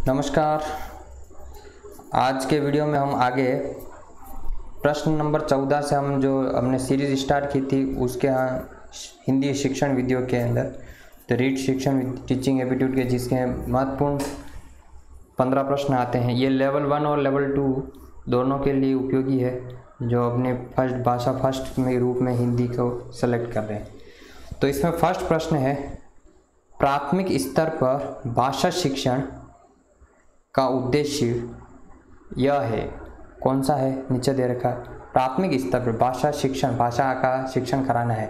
नमस्कार। आज के वीडियो में हम आगे प्रश्न नंबर 14 से हम जो हमने सीरीज़ स्टार्ट की थी उसके हिंदी शिक्षण विधियों के अंदर तो रीड शिक्षण टीचिंग एप्टीट्यूड के जिसके महत्वपूर्ण 15 प्रश्न आते हैं। ये लेवल 1 और लेवल 2 दोनों के लिए उपयोगी है जो अपने फर्स्ट में रूप में हिंदी को सेलेक्ट कर रहे हैं। तो इसमें फर्स्ट प्रश्न है, प्राथमिक स्तर पर भाषा शिक्षण का उद्देश्य यह है। कौन सा है? नीचे दे रखा है। प्राथमिक स्तर पर भाषा का शिक्षण कराना है।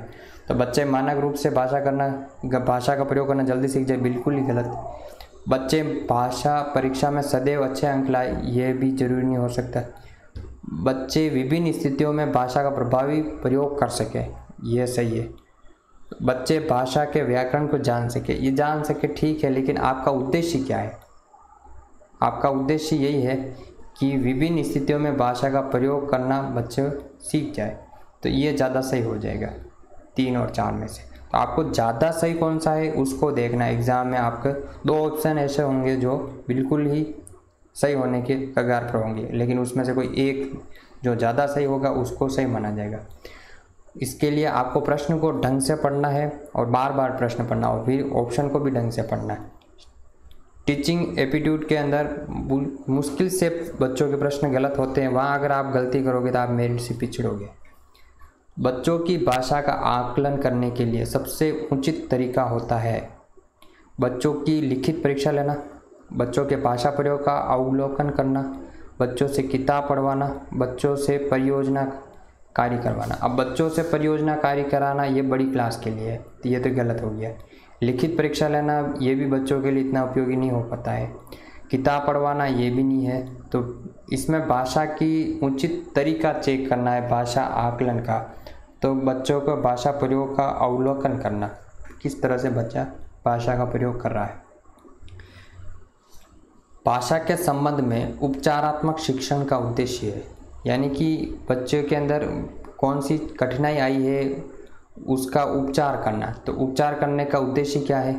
तो बच्चे मानक रूप से भाषा का प्रयोग करना जल्दी सीख जाए, बिल्कुल ही गलत। बच्चे भाषा परीक्षा में सदैव अच्छे अंक लाए, ये भी जरूरी नहीं हो सकता। बच्चे विभिन्न स्थितियों में भाषा का प्रभावी प्रयोग कर सके, ये सही है। बच्चे भाषा के व्याकरण को जान सके, ठीक है, लेकिन आपका उद्देश्य क्या है? आपका उद्देश्य यही है कि विभिन्न स्थितियों में भाषा का प्रयोग करना बच्चे सीख जाए, तो ये ज़्यादा सही हो जाएगा 3 और 4 में से। तो आपको ज़्यादा सही कौन सा है उसको देखना। एग्ज़ाम में आपके 2 ऑप्शन ऐसे होंगे जो बिल्कुल ही सही होने के कगार पर होंगे, लेकिन उसमें से कोई एक जो ज़्यादा सही होगा उसको सही माना जाएगा। इसके लिए आपको प्रश्न को ढंग से पढ़ना है और बार बार प्रश्न पढ़ना और फिर ऑप्शन को भी ढंग से पढ़ना है। टीचिंग एप्टीट्यूड के अंदर मुश्किल से बच्चों के प्रश्न गलत होते हैं, वहाँ अगर आप गलती करोगे तो आप मेरिट से पिछड़ोगे। बच्चों की भाषा का आकलन करने के लिए सबसे उचित तरीका होता है बच्चों की लिखित परीक्षा लेना, बच्चों के भाषा प्रयोग का अवलोकन करना, बच्चों से किताब पढ़वाना, बच्चों से परियोजना कार्य करवाना। अब बच्चों से परियोजना कार्य कराना ये बड़ी क्लास के लिए है, तो ये तो गलत हो गया। लिखित परीक्षा लेना ये भी बच्चों के लिए इतना उपयोगी नहीं हो पाता है। किताब पढ़वाना ये भी नहीं है। तो इसमें भाषा की उचित तरीका चेक करना है, भाषा आकलन का। तो बच्चों को भाषा प्रयोग का अवलोकन करना, किस तरह से बच्चा भाषा का प्रयोग कर रहा है। भाषा के संबंध में उपचारात्मक शिक्षण का उद्देश्य है, यानी कि बच्चे के अंदर कौन सी कठिनाई आई है उसका उपचार करना। तो उपचार करने का उद्देश्य क्या है?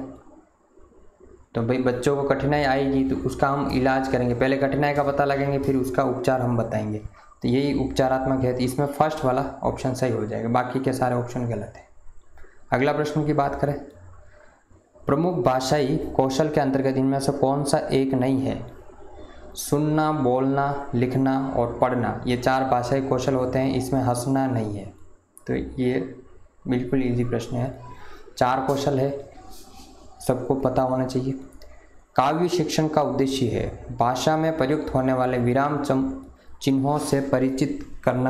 तो भाई बच्चों को कठिनाई आएगी तो उसका हम इलाज करेंगे, पहले कठिनाई का पता लगेंगे फिर उसका उपचार हम बताएंगे। तो यही उपचारात्मक है। तो इसमें फर्स्ट वाला ऑप्शन सही हो जाएगा, बाकी के सारे ऑप्शन गलत है। अगला प्रश्न की बात करें, प्रमुख भाषाई कौशल के अंतर्गत इनमें से कौन सा एक नहीं है? सुनना, बोलना, लिखना और पढ़ना, ये 4 भाषाई कौशल होते हैं, इसमें हंसना नहीं है। तो ये बिल्कुल इजी प्रश्न है। 4 कौशल है, सबको पता होना चाहिए। काव्य शिक्षण का उद्देश्य है भाषा में प्रयुक्त होने वाले विराम चिन्हों से परिचित करना।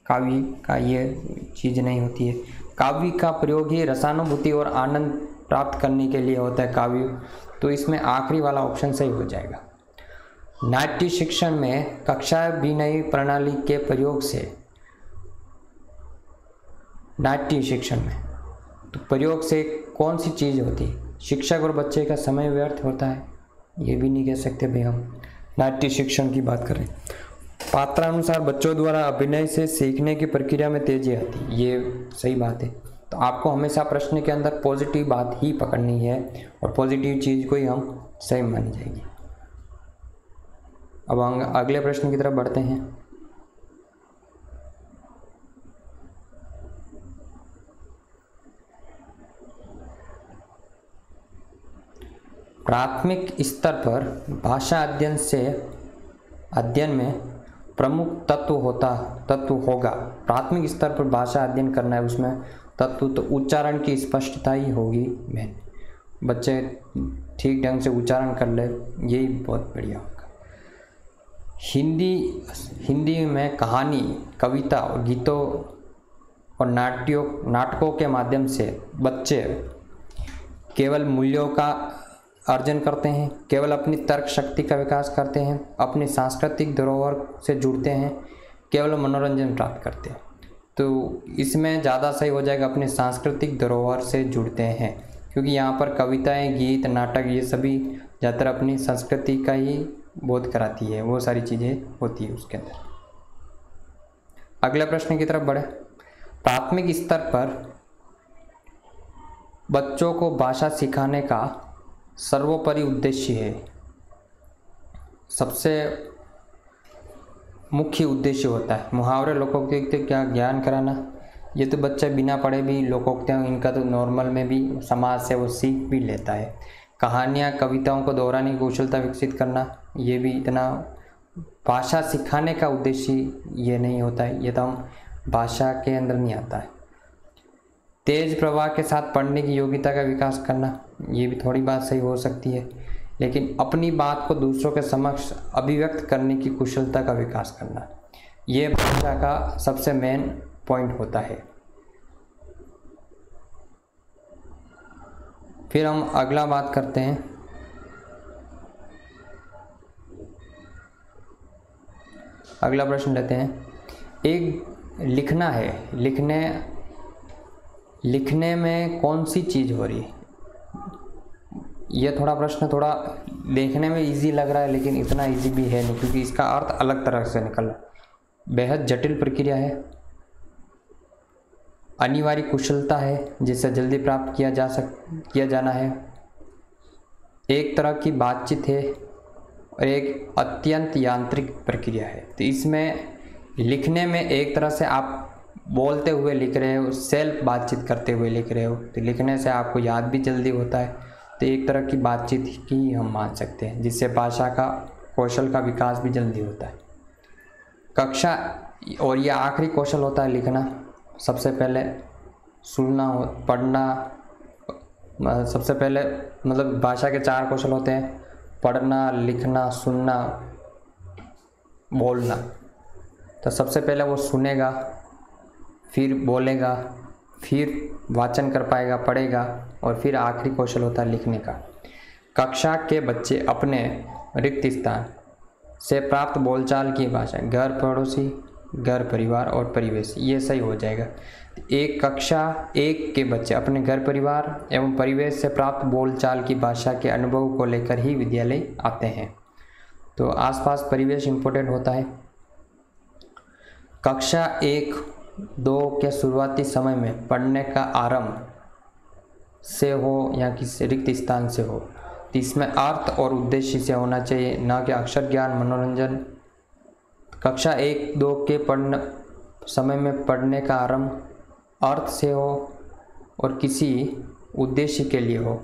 काव्य का ये चीज़ नहीं होती है। काव्य का प्रयोग ही रसानुभूति और आनंद प्राप्त करने के लिए होता है काव्य। तो इसमें आखिरी वाला ऑप्शन सही हो जाएगा। नाट्य शिक्षण में कक्षा अभिनय प्रणाली के प्रयोग से, नाट्य शिक्षण में तो प्रयोग से कौन सी चीज़ होती है? शिक्षक और बच्चे का समय व्यर्थ होता है, ये भी नहीं कह सकते भाई हम नाट्य शिक्षण की बात करें। पात्रानुसार बच्चों द्वारा अभिनय से सीखने की प्रक्रिया में तेजी आती है, ये सही बात है। तो आपको हमेशा प्रश्न के अंदर पॉजिटिव बात ही पकड़नी है और पॉजिटिव चीज़ को ही हम सही मानी जाएगी। अब हम अगले प्रश्न की तरफ बढ़ते हैं। प्राथमिक स्तर पर भाषा अध्ययन में प्रमुख तत्व होगा। प्राथमिक स्तर पर भाषा अध्ययन करना है, उसमें तत्व तो उच्चारण की स्पष्टता ही होगी मेन। बच्चे ठीक ढंग से उच्चारण कर ले, यही बहुत बढ़िया होगा। हिंदी में कहानी, कविता और गीतों और नाटकों के माध्यम से बच्चे केवल मूल्यों का अर्जन करते हैं, केवल अपनी तर्क शक्ति का विकास करते हैं, अपनी सांस्कृतिक धरोहर से जुड़ते हैं, केवल मनोरंजन प्राप्त करते हैं। तो इसमें ज़्यादा सही हो जाएगा अपनी सांस्कृतिक धरोहर से जुड़ते हैं, क्योंकि यहाँ पर कविताएं, गीत, नाटक ये सभी ज़्यादातर अपनी संस्कृति का ही बोध कराती है, वो सारी चीज़ें होती है उसके अंदर। अगले प्रश्न की तरफ बढ़े। प्राथमिक स्तर पर बच्चों को भाषा सिखाने का सर्वोपरि उद्देश्य है। सबसे मुख्य उद्देश्य होता है। मुहावरे लोकोक्ति का ज्ञान कराना, ये तो बच्चा बिना पढ़े भी लोकोक्तियाँ इनका तो नॉर्मल में भी समाज से वो सीख भी लेता है। कहानियाँ कविताओं को दोहराने की कुशलता विकसित करना, ये भी इतना भाषा सिखाने का उद्देश्य ये नहीं होता है, ये तो हम भाषा के अंदर नहीं आता है। तेज प्रवाह के साथ पढ़ने की योग्यता का विकास करना, ये भी थोड़ी बात सही हो सकती है, लेकिन अपनी बात को दूसरों के समक्ष अभिव्यक्त करने की कुशलता का विकास करना, ये भाषा का सबसे मेन पॉइंट होता है। फिर हम अगला बात करते हैं, अगला प्रश्न लेते हैं। एक लिखना है, लिखने में कौन सी चीज़ हो रही है? यह थोड़ा प्रश्न थोड़ा देखने में इजी लग रहा है, लेकिन इतना इजी भी है नहीं, क्योंकि इसका अर्थ अलग तरह से निकल रहा है। बेहद जटिल प्रक्रिया है, अनिवार्य कुशलता है जिसे जल्दी प्राप्त किया जाना है, एक तरह की बातचीत है और एक अत्यंत यांत्रिक प्रक्रिया है। तो इसमें लिखने में एक तरह से आप बोलते हुए लिख रहे हो, सेल्फ बातचीत करते हुए लिख रहे हो, तो लिखने से आपको याद भी जल्दी होता है, तो एक तरह की बातचीत की हम मान सकते हैं, जिससे भाषा का कौशल का विकास भी जल्दी होता है। कक्षा और ये आखिरी कौशल होता है लिखना। सबसे पहले सुनना पढ़ना, सबसे पहले मतलब भाषा के 4 कौशल होते हैं, पढ़ना, लिखना, सुनना, बोलना। तो सबसे पहले वो सुनेगा, फिर बोलेगा, फिर वाचन कर पाएगा, पढ़ेगा, और फिर आखिरी कौशल होता है लिखने का। कक्षा के बच्चे अपने रिक्त स्थान से प्राप्त बोलचाल की भाषा, घर, पड़ोसी, घर, परिवार और परिवेश, ये सही हो जाएगा। एक कक्षा 1 के बच्चे अपने घर, परिवार एवं परिवेश से प्राप्त बोलचाल की भाषा के अनुभव को लेकर ही विद्यालय आते हैं। तो आसपास परिवेश इम्पोर्टेंट होता है। कक्षा 1-2 के शुरुआती समय में पढ़ने का आरंभ से हो या किसी रिक्त स्थान से हो, तो इसमें अर्थ और उद्देश्य से होना चाहिए, ना कि अक्षर ज्ञान, मनोरंजन। कक्षा 1-2 के समय में पढ़ने का आरंभ अर्थ से हो और किसी उद्देश्य के लिए हो।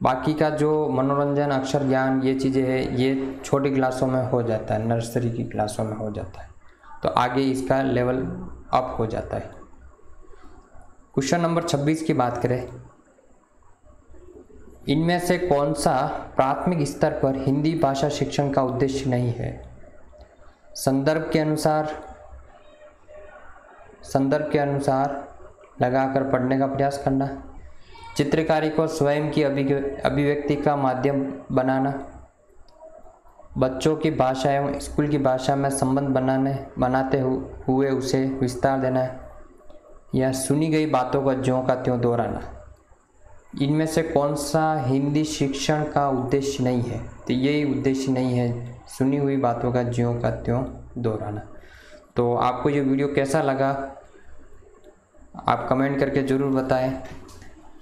बाकी का जो मनोरंजन, अक्षर ज्ञान, ये चीज़ें हैं, ये छोटी क्लासों में हो जाता है, नर्सरी की क्लासों में हो जाता है, तो आगे इसका लेवल अप हो जाता है। क्वेश्चन नंबर 26 की बात करें, इनमें से कौन सा प्राथमिक स्तर पर हिंदी भाषा शिक्षण का उद्देश्य नहीं है? संदर्भ के अनुसार लगाकर पढ़ने का प्रयास करना, चित्रकारी को स्वयं की अभिव्यक्ति का माध्यम बनाना, बच्चों की भाषा एवं स्कूल की भाषा में संबंध बनाते हुए उसे विस्तार देना, या सुनी गई बातों का ज्यों का त्यों दोहराना। इनमें से कौन सा हिंदी शिक्षण का उद्देश्य नहीं है? तो यही उद्देश्य नहीं है, सुनी हुई बातों का ज्यों का त्यों दोहराना। तो आपको ये वीडियो कैसा लगा आप कमेंट करके ज़रूर बताएं।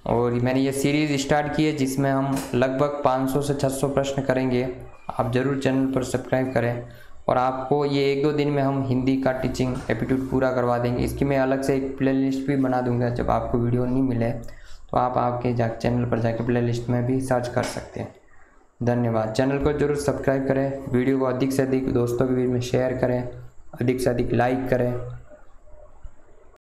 और मैंने ये सीरीज़ स्टार्ट की है जिसमें हम लगभग 500 से 600 प्रश्न करेंगे। आप ज़रूर चैनल पर सब्सक्राइब करें, और आपको ये 1-2 दिन में हम हिंदी का टीचिंग एप्टीट्यूड पूरा करवा देंगे। इसकी मैं अलग से एक प्लेलिस्ट भी बना दूंगा, जब आपको वीडियो नहीं मिले तो आप आपके चैनल पर जाकर प्लेलिस्ट में भी सर्च कर सकते हैं। धन्यवाद। चैनल को जरूर सब्सक्राइब करें, वीडियो को अधिक से अधिक दोस्तों के बीच में शेयर करें, अधिक से अधिक लाइक करें।